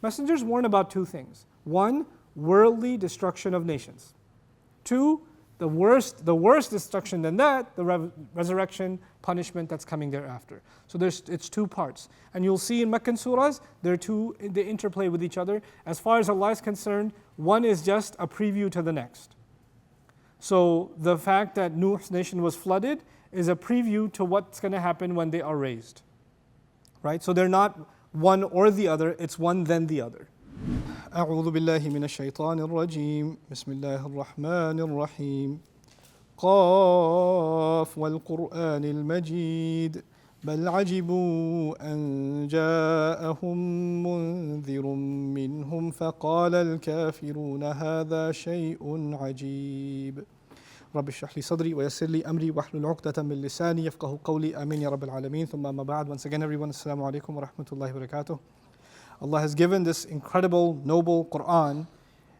Messengers warn about two things. One, worldly destruction of nations. Two, the worst destruction than that, the resurrection punishment that's coming thereafter. So it's two parts. And you'll see in Meccan surahs, they interplay with each other. As far as Allah is concerned, one is just a preview to the next. So the fact that Nuh's nation was flooded is a preview to what's going to happen when they are raised. Right? So they're not one or the other, it's one then the other. أعوذ بالله من الشيطان الرجيم بسم الله الرحمن الرحيم قاف والقرآن المجيد بل عجبوا أن جاءهم منذر منهم فقال الكافرون هذا شيء عجيب رب اشرح لي صدري ويسر لي أمري واحلل عقدة من لساني يفقهوا قولي آمين يا رب العالمين ثم أما بعد. Once again everyone, Assalamu alaikum wa rahmatullahi wa barakatuh. Allah has given this incredible, noble Qur'an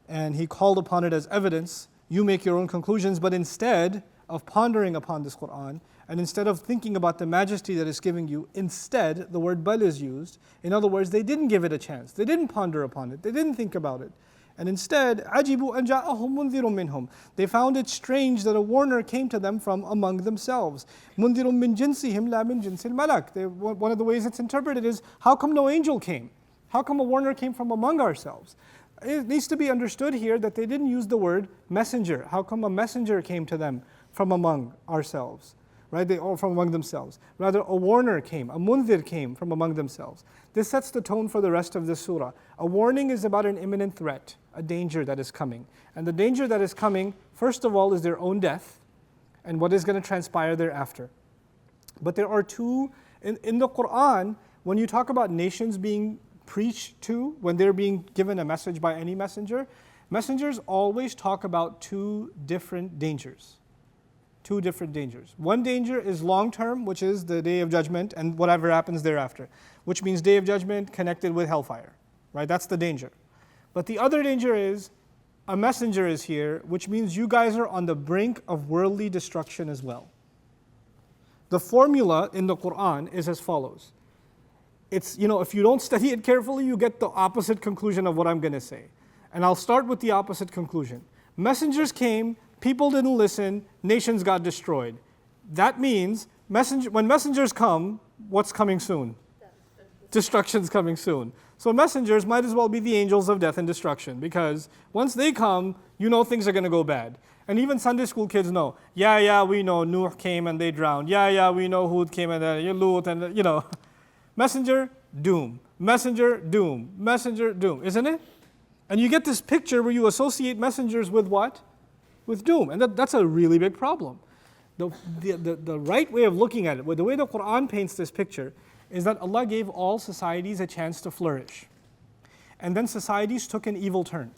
and He called upon it as evidence. You make your own conclusions, but instead of pondering upon this Qur'an and instead of thinking about the majesty that it's giving you, instead the word bal is used. In other words, they didn't give it a chance. They didn't ponder upon it. They didn't think about it. And instead, عَجِبُوا أَنْ جَاءَهُمْ مُنذِرٌ مِّنْهُمْ. They found it strange that a warner came to them from among themselves. مُنذِرٌ مِّن جِنْسِهِمْ لَا مِن جِنْسِ الْمَلَكِ. One of the ways it's interpreted is, how come no angel came? How come a warner came from among ourselves? It needs to be understood here that they didn't use the word messenger. How come a messenger came to them from among ourselves? Right? Or from among themselves. Rather, a warner came, a munzir came from among themselves. This sets the tone for the rest of the surah. A warning is about an imminent threat, a danger that is coming. And the danger that is coming, first of all, is their own death and what is going to transpire thereafter. But there are two, in the Qur'an, when you talk about nations being preached to, when they're being given a message by any messenger, messengers always talk about two different dangers. Two different dangers. One danger is long term, which is the day of judgment and whatever happens thereafter, which means day of judgment connected with hellfire. Right? That's the danger. But the other danger is a messenger is here, which means you guys are on the brink of worldly destruction as well. The formula in the Qur'an is as follows. It's, if you don't study it carefully, you get the opposite conclusion of what I'm going to say. And I'll start with the opposite conclusion. Messengers came, people didn't listen, nations got destroyed. That means when messengers come, what's coming soon? Destruction's coming soon. So messengers might as well be the angels of death and destruction, because once they come, things are going to go bad. And even Sunday school kids know, we know Nuh came and they drowned. We know Hud came and Lut and Messenger, doom. Messenger, doom. Messenger, doom. Isn't it? And you get this picture where you associate messengers with what? With doom. And that's a really big problem. The right way of looking at it, the way the Qur'an paints this picture, is that Allah gave all societies a chance to flourish. And then societies took an evil turn.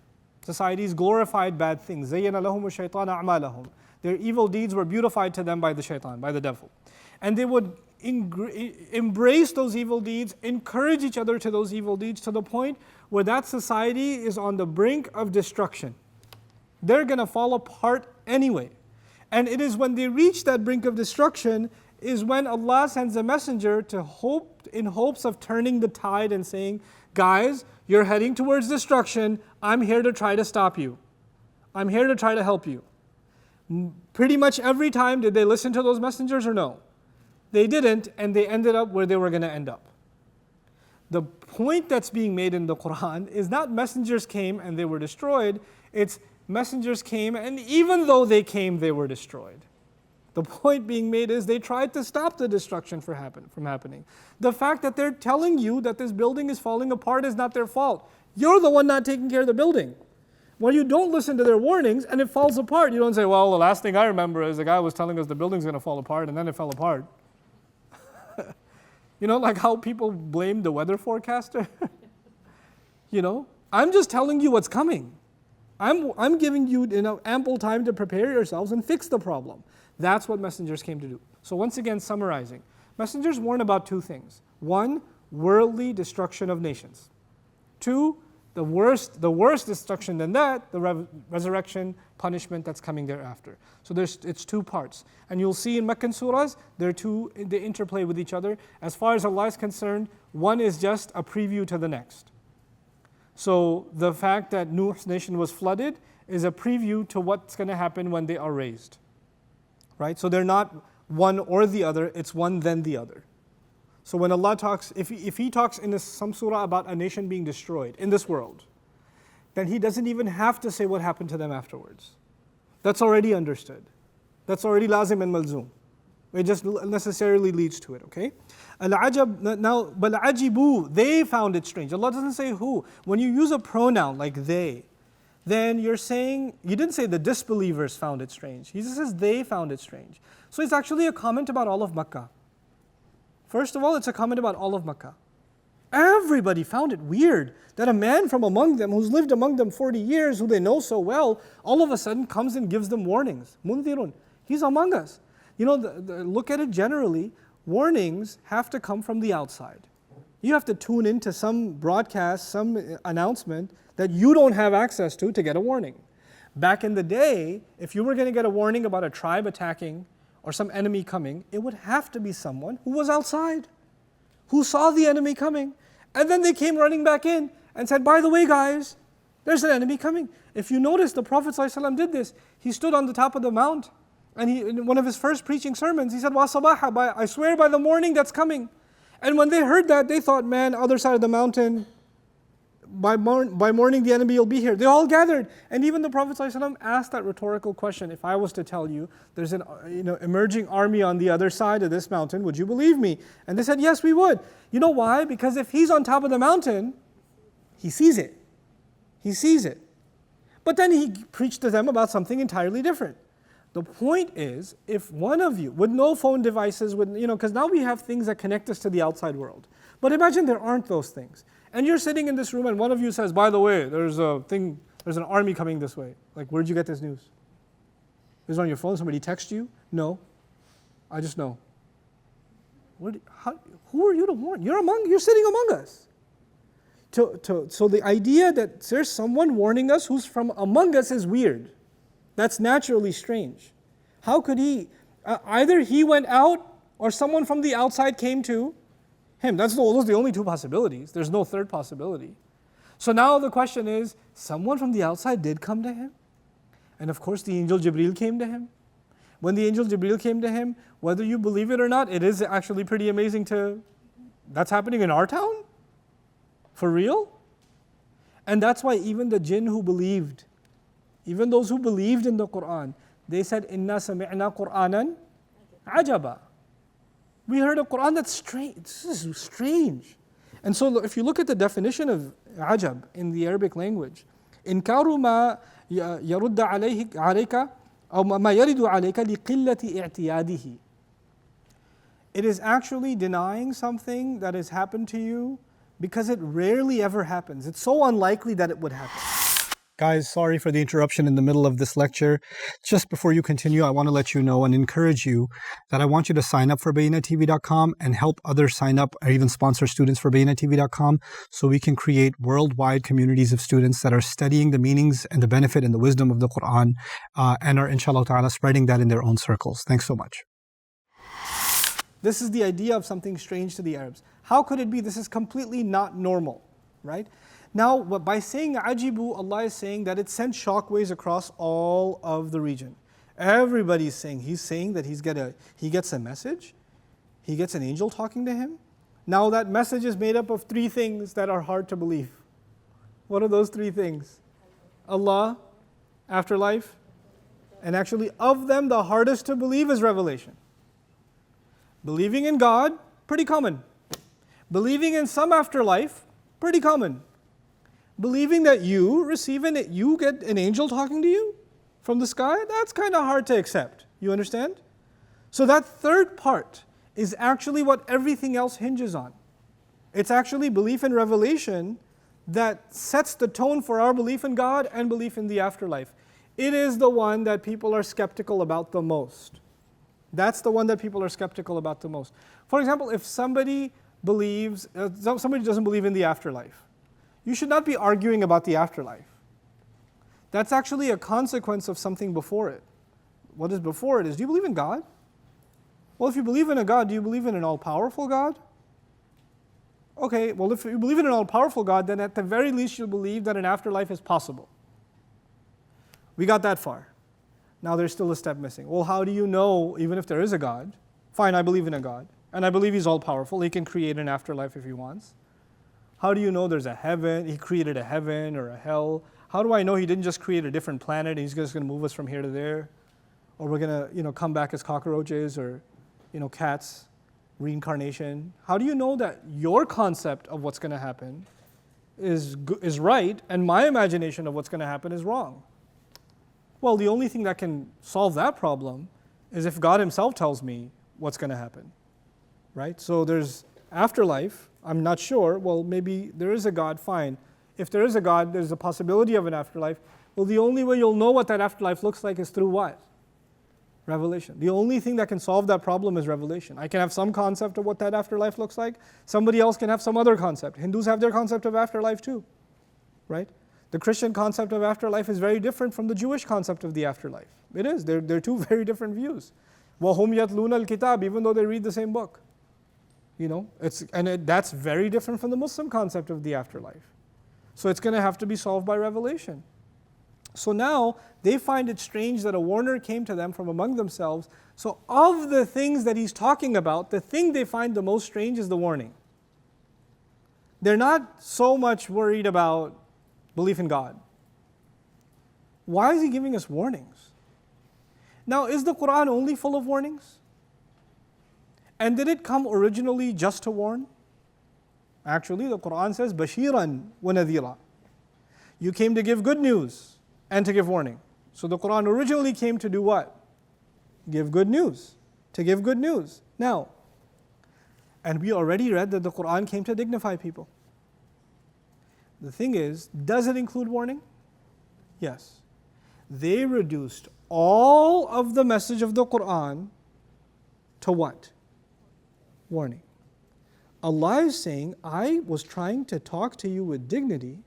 Societies glorified bad things. زَيَّنَ لَهُمُ الشَّيْطَانَ أَعْمَالَهُم. Their evil deeds were beautified to them by the shaitan, by the devil. And they would embrace those evil deeds, encourage each other to those evil deeds, to the point where that society is on the brink of destruction. They're going to fall apart anyway. And it is when they reach that brink of destruction is when Allah sends a messenger in hopes of turning the tide and saying, guys, you're heading towards destruction. I'm here to try to stop you. I'm here to try to help you. Pretty much every time, did they listen to those messengers or no? They didn't, and they ended up where they were going to end up. The point that's being made in the Qur'an is not messengers came and they were destroyed, it's messengers came and even though they came, they were destroyed. The point being made is they tried to stop the destruction from happening. The fact that they're telling you that this building is falling apart is not their fault. You're the one not taking care of the building. When you don't listen to their warnings and it falls apart, you don't say, well, the last thing I remember is the guy was telling us the building's going to fall apart and then it fell apart. Like how people blame the weather forecaster. I'm just telling you what's coming. I'm giving you ample time to prepare yourselves and fix the problem. That's what messengers came to do. So once again, summarizing, messengers warn about two things. One, worldly destruction of nations. Two, the worst destruction than that, the resurrection punishment that's coming thereafter. So it's two parts. And you'll see in Meccan surahs, they interplay with each other. As far as Allah is concerned, one is just a preview to the next. So the fact that Nuh's nation was flooded is a preview to what's going to happen when they are raised. Right? So they're not one or the other, it's one then the other. So when Allah talks, if He talks in some surah about a nation being destroyed in this world, then He doesn't even have to say what happened to them afterwards. That's already understood. That's already lazim and malzoom. It just necessarily leads to it, okay? Al-ajab, now, bal-ajibu, they found it strange. Allah doesn't say who. When you use a pronoun like they, then you're saying, you didn't say the disbelievers found it strange. He just says they found it strange. So it's actually a comment about all of Makkah. First of all, it's a comment about all of Makkah. Everybody found it weird that a man from among them, who's lived among them 40 years, who they know so well, all of a sudden comes and gives them warnings. Mundirun, he's among us. You know, look at it generally, warnings have to come from the outside. You have to tune into some broadcast, some announcement that you don't have access to get a warning. Back in the day, if you were going to get a warning about a tribe attacking or some enemy coming, it would have to be someone who was outside, who saw the enemy coming. And then they came running back in and said, by the way guys, there's an enemy coming. If you notice, the Prophet ﷺ did this. He stood on the top of the mount, and in one of his first preaching sermons, he said, Wa sabaha, I swear by the morning that's coming. And when they heard that, they thought, man, other side of the mountain, by morning the enemy will be here. They all gathered. And even the Prophet ﷺ asked that rhetorical question, if I was to tell you there's an emerging army on the other side of this mountain, would you believe me? And they said, yes, we would. You know why? Because if he's on top of the mountain, he sees it. He sees it. But then he preached to them about something entirely different. The point is, if one of you, with no phone devices, because now we have things that connect us to the outside world. But imagine there aren't those things. And you're sitting in this room and one of you says, by the way, there's an army coming this way. Like, where'd you get this news? Is it on your phone? Somebody text you? No. I just know. Who are you to warn? You're sitting among us. So the idea that there's someone warning us who's from among us is weird. That's naturally strange. How could he? Either he went out or someone from the outside came to him. Those are the only two possibilities. There's no third possibility. So now the question is, someone from the outside did come to him? And of course the angel Jibreel came to him. When the angel Jibreel came to him, whether you believe it or not, it is actually pretty amazing that's happening in our town? For real? And that's why even the jinn who believed, even those who believed in the Quran, they said, Inna sami'na Qur'anan ajaba. We heard a Quran that's strange. This is strange. And so if you look at the definition of ajab in the Arabic language, إنكار ما يرد عليك أو ما يرد عليك لقلة اعتياده. It is actually denying something that has happened to you because it rarely ever happens. It's so unlikely that it would happen. Guys, sorry for the interruption in the middle of this lecture. Just before you continue, I want to let you know and encourage you that I want you to sign up for BayyinahTV.com and help others sign up or even sponsor students for BayyinahTV.com so we can create worldwide communities of students that are studying the meanings and the benefit and the wisdom of the Quran and are, inshallah ta'ala, spreading that in their own circles. Thanks so much. This is the idea of something strange to the Arabs. How could it be? This is completely not normal, right? Now, by saying ajibu, Allah is saying that it sent shockwaves across all of the region. Everybody's saying, He's saying that He gets a message, He gets an angel talking to him. Now that message is made up of three things that are hard to believe. What are those three things? Allah, afterlife, and actually of them the hardest to believe is revelation. Believing in God, pretty common. Believing in some afterlife, pretty common. Believing that you get an angel talking to you from the sky, that's kind of hard to accept. You understand? So that third part is actually what everything else hinges on. It's actually belief in revelation that sets the tone for our belief in God and belief in the afterlife. It is the one that people are skeptical about the most. That's the one that people are skeptical about the most. For example, if somebody doesn't believe in the afterlife, you should not be arguing about the afterlife. That's actually a consequence of something before it. What is before it is, do you believe in God? Well, if you believe in a God, do you believe in an all-powerful God? Okay, well, if you believe in an all-powerful God, then at the very least you believe that an afterlife is possible. We got that far. Now there's still a step missing. Well, how do you know, even if there is a God? Fine, I believe in a God, and I believe He's all-powerful. He can create an afterlife if He wants. How do you know there's a heaven? He created a heaven or a hell. How do I know He didn't just create a different planet and He's just going to move us from here to there? Or we're going to, come back as cockroaches or, cats, reincarnation. How do you know that your concept of what's going to happen is right and my imagination of what's going to happen is wrong? Well, the only thing that can solve that problem is if God Himself tells me what's going to happen, right? So there's afterlife. I'm not sure. Well, maybe there is a God, fine. If there is a God, there's a possibility of an afterlife. Well, the only way you'll know what that afterlife looks like is through what? Revelation. The only thing that can solve that problem is revelation. I can have some concept of what that afterlife looks like. Somebody else can have some other concept. Hindus have their concept of afterlife too, right? The Christian concept of afterlife is very different from the Jewish concept of the afterlife. It is. They're two very different views. وَهُمْ يَتْلُونَ الْكِتَابِ, even though they read the same book. That's very different from the Muslim concept of the afterlife. So it's going to have to be solved by revelation. So now they find it strange that a warner came to them from among themselves. So of the things that he's talking about, the thing they find the most strange is the warning. They're not so much worried about belief in God. Why is he giving us warnings? Now, is the Quran only full of warnings? And did it come originally just to warn? Actually, the Quran says, Bashiran wa nadhira. You came to give good news and to give warning. So the Quran originally came to do what? Give good news. To give good news. Now, and we already read that the Quran came to dignify people. The thing is, does it include warning? Yes. They reduced all of the message of the Quran to what? Warning. Allah is saying, I was trying to talk to you with dignity,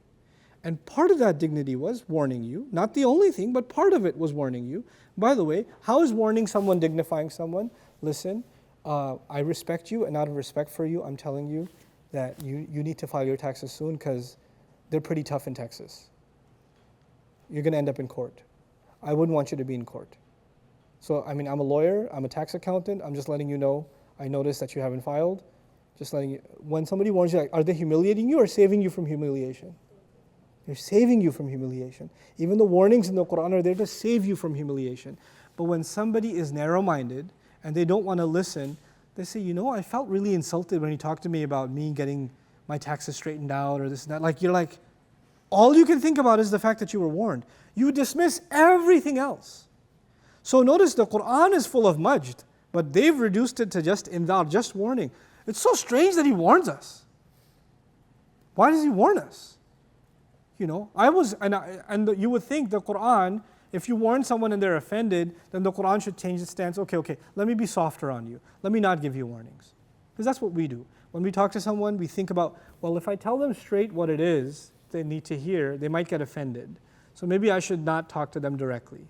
and part of that dignity was warning you. Not the only thing, but part of it was warning you. By the way, how is warning someone dignifying someone? Listen, I respect you, and out of respect for you, I'm telling you that you need to file your taxes soon because they're pretty tough in Texas. You're going to end up in court. I wouldn't want you to be in court. So, I'm a lawyer, I'm a tax accountant, I'm just letting you know, I noticed that you haven't filed. Just letting you, when somebody warns you, are they humiliating you or saving you from humiliation? They're saving you from humiliation. Even the warnings in the Quran are there to save you from humiliation. But when somebody is narrow-minded and they don't want to listen, they say, I felt really insulted when he talked to me about me getting my taxes straightened out or this and that. You're like, all you can think about is the fact that you were warned. You dismiss everything else. So notice the Quran is full of majd, but they've reduced it to just indar, just warning. It's so strange that he warns us. Why does he warn us? You would think the Quran, if you warn someone and they're offended, then the Quran should change its stance. Okay, let me be softer on you. Let me not give you warnings. Because that's what we do. When we talk to someone, we think about, well, if I tell them straight what it is they need to hear, they might get offended. So maybe I should not talk to them directly.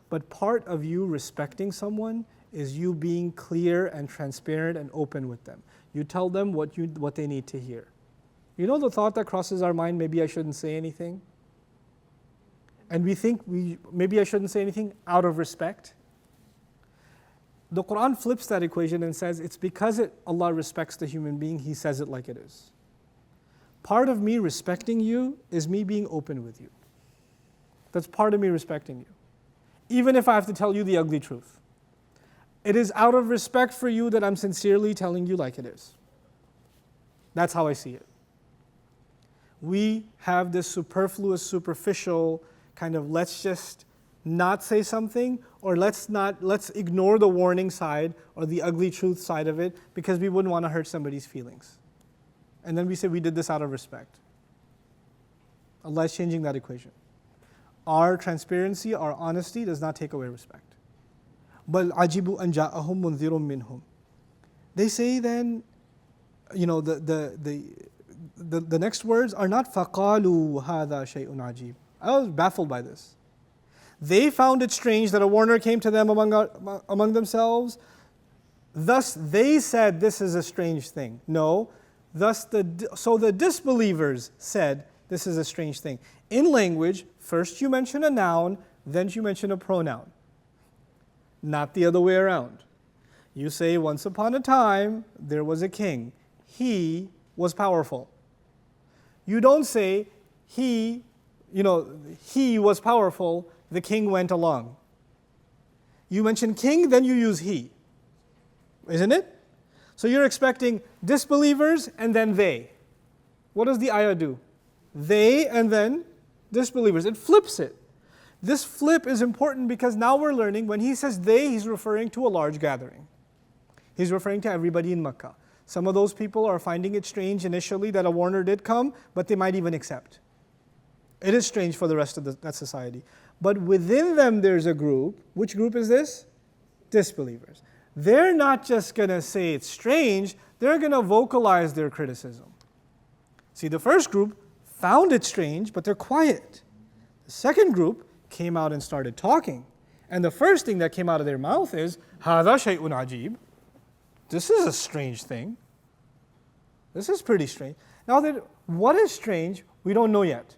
But part of you respecting someone is you being clear and transparent and open with them. You tell them what they need to hear. The thought that crosses our mind, maybe I shouldn't say anything? And we think maybe I shouldn't say anything out of respect? The Quran flips that equation and says it's because Allah respects the human being, He says it like it is. Part of me respecting you is me being open with you. That's part of me respecting you. Even if I have to tell you the ugly truth. It is out of respect for you that I'm sincerely telling you like it is. That's how I see it. We have this superfluous, superficial kind of let's just not say something, or let's ignore the warning side or the ugly truth side of it because we wouldn't want to hurt somebody's feelings. And then we say we did this out of respect. Allah is changing that equation. Our transparency, our honesty does not take away respect. بَلْ عَجِبُوا أَنْ جَاءَهُمْ مُنذِرٌ مِّنْهُمْ. They say then, the next words are not فَقَالُوا هَذَا شَيْءٌ عَجِيبٌ. I was baffled by this. They found it strange that a warner came to them among themselves. Thus they said, this is a strange thing. No, So the disbelievers said, this is a strange thing. In language, first you mention a noun, then you mention a pronoun. Not the other way around. You say, once upon a time, there was a king. He was powerful. You don't say, he was powerful, the king went along. You mention king, then you use he. Isn't it? So you're expecting disbelievers and then they. What does the ayah do? They and then disbelievers. It flips it. This flip is important because now we're learning when he says they, he's referring to a large gathering. He's referring to everybody in Makkah. Some of those people are finding it strange initially that a warner did come, but they might even accept. It is strange for the rest of that society. But within them there's a group. Which group is this? Disbelievers. They're not just going to say it's strange, they're going to vocalize their criticism. See, the first group found it strange, but they're quiet. The second group came out and started talking. And the first thing that came out of their mouth is, هَذَا شَيْءٌ عَجِيبٌ. This is a strange thing. This is pretty strange. Now, what is strange, we don't know yet.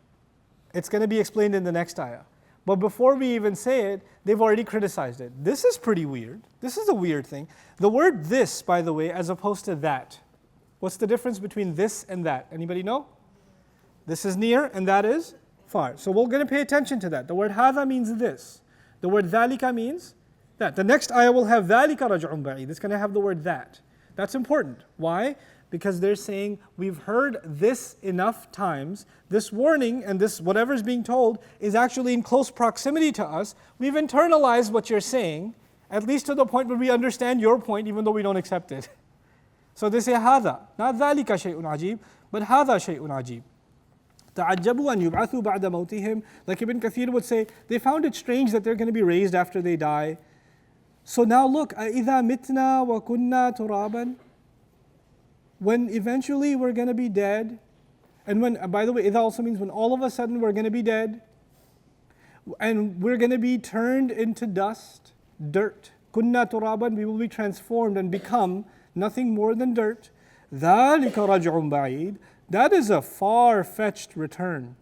It's going to be explained in the next ayah. But before we even say it, they've already criticized it. This is pretty weird. This is a weird thing. The word this, by the way, as opposed to that. What's the difference between this and that? Anybody know? This is near and that is far. So we're going to pay attention to that. The word هذا means this. The word ذَلِكَ means that. The next ayah will have ذَلِكَ رَجْعٌ بَعِيدٌ. It's going to have the word that. That's important. Why? Because they're saying, we've heard this enough times, this warning and this whatever is being told is actually in close proximity to us. We've internalized what you're saying, at least to the point where we understand your point, even though we don't accept it. So they say هذا, not ذَلِكَ شَيْءٌ عَجِيبٌ, but هذا شَيْءٌ عَجِيبٌ. تَعَجَّبُوا أَنْ يُبْعَثُوا بَعْدَ مَوْتِهِمْ. Like Ibn Kathir would say, they found it strange that they're going to be raised after they die. So now look, أَإِذَا مِتْنَا وَكُنَّا تُرَابًا. When eventually we're going to be dead, and when, by the way, idha also means when all of a sudden we're going to be dead, and we're going to be turned into dust, dirt. Kunna turaban, we will be transformed and become nothing more than dirt. ذَلِكَ رَجْعٌ بَعِيدٌ. That is a far-fetched return.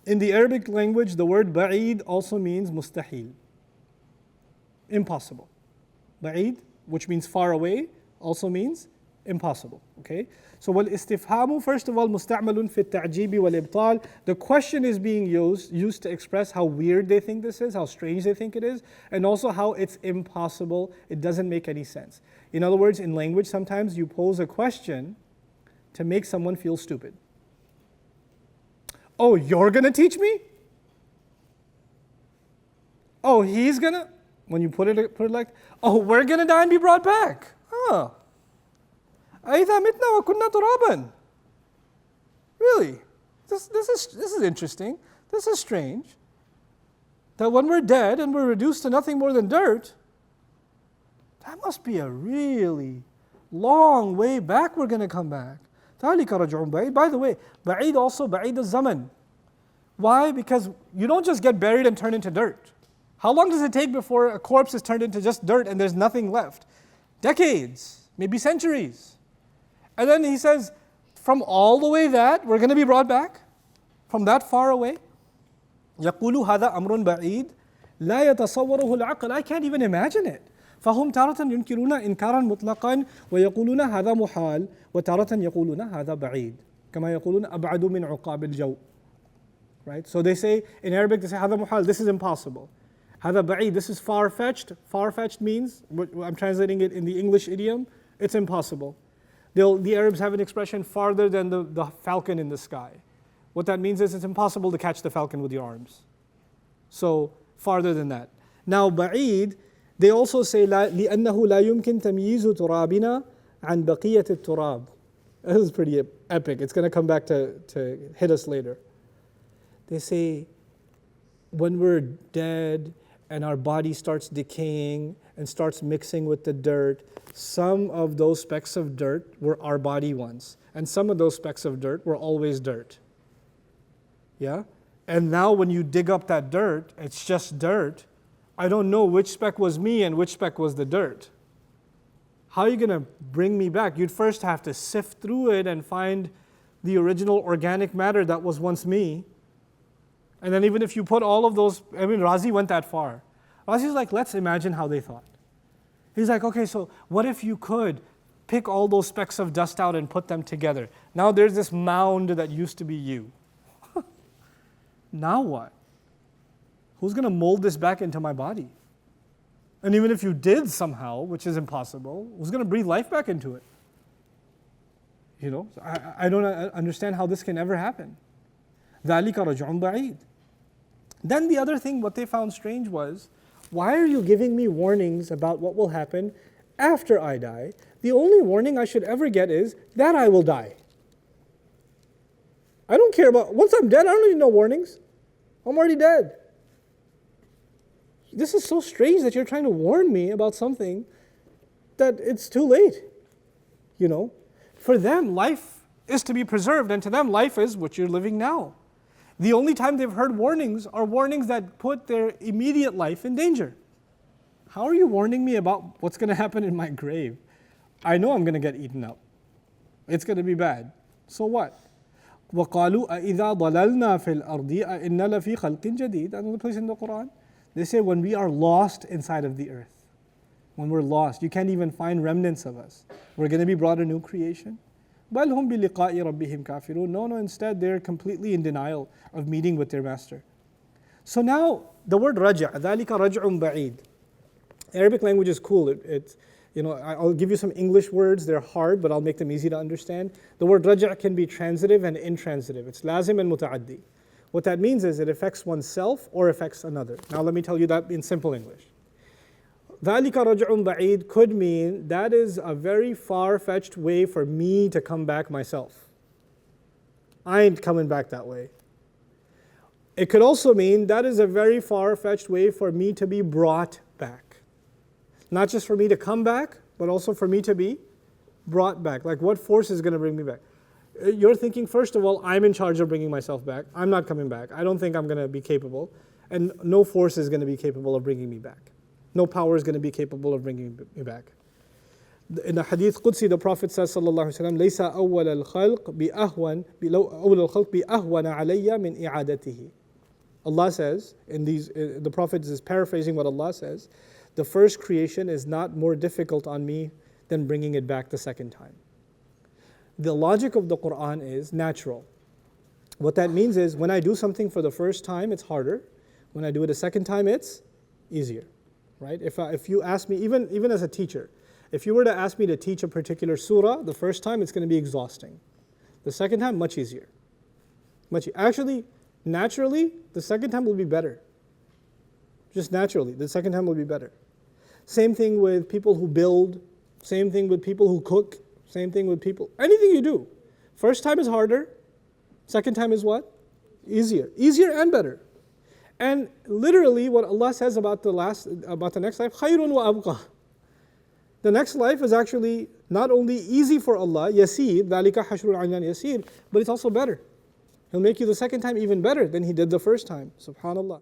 In the Arabic language, the word ba'id also means mustahil. Impossible. Ba'id, which means far away, also means impossible. Okay? So wal-istifhamu, first of all, musta'malun fi at-ta'jibi wal-ibtal. The question is being used to express how weird they think this is, how strange they think it is, and also how it's impossible, it doesn't make any sense. In other words, in language, sometimes you pose a question to make someone feel stupid. Oh, you're gonna teach me? Oh, he's gonna? When you put it like, oh, we're gonna die and be brought back. Oh. أَإِذَا مِتْنَا وَكُنَّا تُرَابًا. Really? This is interesting. This is strange. That when we're dead and we're reduced to nothing more than dirt, that must be a really long way back we're going to come back. ذَلِكَ رَجْعٌ بَعِيدٌ. By the way, ba'id also ba'id al-zaman. Why? Because you don't just get buried and turn into dirt. How long does it take before a corpse is turned into just dirt and there's nothing left? Decades, maybe centuries. And then he says, from all the way that, we're going to be brought back? From that far away? يَقُولُ هَذَا أَمْرٌ بَعِيدٌ لَا يَتَصَوَّرُهُ الْعَقْلُ. I can't even imagine it. فهم تارة ينكرون إنكارا مطلقا ويقولون هذا محال وتارة يقولون هذا بعيد كما يقولون أبعد من عقاب الجو. Right? So they say, in Arabic they say هذا محال, this is impossible. هذا بعيد, this is far-fetched. Far-fetched means, I'm translating it in the English idiom, it's impossible. The Arabs have an expression, farther than the falcon in the sky. What that means is it's impossible to catch the falcon with your arms. So, farther than that. Now, ba'id, they also say, لِأَنَّهُ لَا يُمْكِنْ تَمْيِيزُ تُرَابِنَا عَنْ بَقِيَّةِ التُّرَابِ. This is pretty epic. It's going to come back to hit us later. They say, when we're dead and our body starts decaying and starts mixing with the dirt, some of those specks of dirt were our body once, and some of those specks of dirt were always dirt. Yeah? And now when you dig up that dirt, it's just dirt. I don't know which speck was me and which speck was the dirt. how are you going to bring me back? You'd first have to sift through it and find the original organic matter that was once me. And then even if you put all of those, I mean, Razi went that far. Razi's like, let's imagine how they thought. He's like, okay, so what if you could pick all those specks of dust out and put them together? Now there's this mound that used to be you. Now what? Who's going to mold this back into my body? And even if you did somehow, which is impossible, who's going to breathe life back into it? You know, I don't understand how this can ever happen. ذَلِكَ رَجْعٌ بَعِيدٌ. Then the other thing, what they found strange was, why are you giving me warnings about what will happen after I die? The only warning I should ever get is that I will die. I don't care about, once I'm dead, I don't need no warnings. I'm already dead. This is so strange that you're trying to warn me about something that it's too late. You know, for them, life is to be preserved, and to them, life is what you're living now. The only time they've heard warnings are warnings that put their immediate life in danger. How are you warning me about what's going to happen in my grave? I know I'm going to get eaten up. It's going to be bad. So what? وَقَالُوا أَإِذَا ضَلَلْنَا فِي الْأَرْضِ أَإِنَّا لَفِي خَلْقٍ جَدِيدٍ. Another place in the Quran. They say when we are lost inside of the earth, when we're lost, you can't even find remnants of us. We're going to be brought a new creation. بَلْ هُمْ بِلِقَاءِ رَبِّهِمْ كَافِرُونَ. No, instead they're completely in denial of meeting with their master. So now the word raja', ذَلِكَ رَجْعٌ بَعِيدٌ. Arabic language is cool. It's, you know, I'll give you some English words. They're hard, but I'll make them easy to understand. The word raja' can be transitive and intransitive. It's lazim and muta'addi. What that means is it affects oneself or affects another. Now let me tell you that in simple English. ذَلِكَ رَجْعٌ بَعِيدٌ could mean that is a very far-fetched way for me to come back myself. I ain't coming back that way. It could also mean that is a very far-fetched way for me to be brought back. Not just for me to come back, but also for me to be brought back. Like what force is going to bring me back? You're thinking, first of all, I'm in charge of bringing myself back. I'm not coming back. I don't think I'm going to be capable. And no force is going to be capable of bringing me back. No power is going to be capable of bringing me back. In the Hadith Qudsi, the Prophet says, sallallahu alaihi wasallam, "Laysa awwal al-khalq bi ahwana alayya min i'adatihi." Allah says, the Prophet is paraphrasing what Allah says, the first creation is not more difficult on me than bringing it back the second time. The logic of the Quran is natural. What that means is when I do something for the first time, it's harder. When I do it a second time, it's easier. Right? If you ask me, even as a teacher, if you were to ask me to teach a particular surah, the first time it's going to be exhausting. The second time, much easier. Actually, naturally, the second time will be better. Just naturally, the second time will be better. Same thing with people who build, same thing with people who cook, same thing with people, anything you do. First time is harder, second time is what? Easier. Easier and better. And literally what Allah says about the next life, khayrun wa abqa. The next life is actually not only easy for Allah, yasir, dhalika hashrul anyan yasir, but it's also better. He'll make you the second time even better than He did the first time. Subhanallah.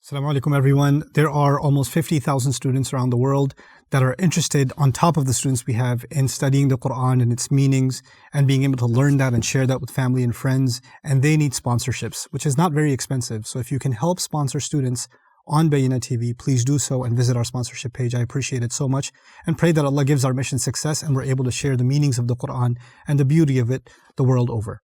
Assalamu alaikum everyone. There are almost 50,000 students around the world that are interested, on top of the students we have, in studying the Quran and its meanings and being able to learn that and share that with family and friends. And they need sponsorships, which is not very expensive. So if you can help sponsor students on Bayyinah TV, please do so and visit our sponsorship page. I appreciate it so much and pray that Allah gives our mission success and we're able to share the meanings of the Quran and the beauty of it the world over.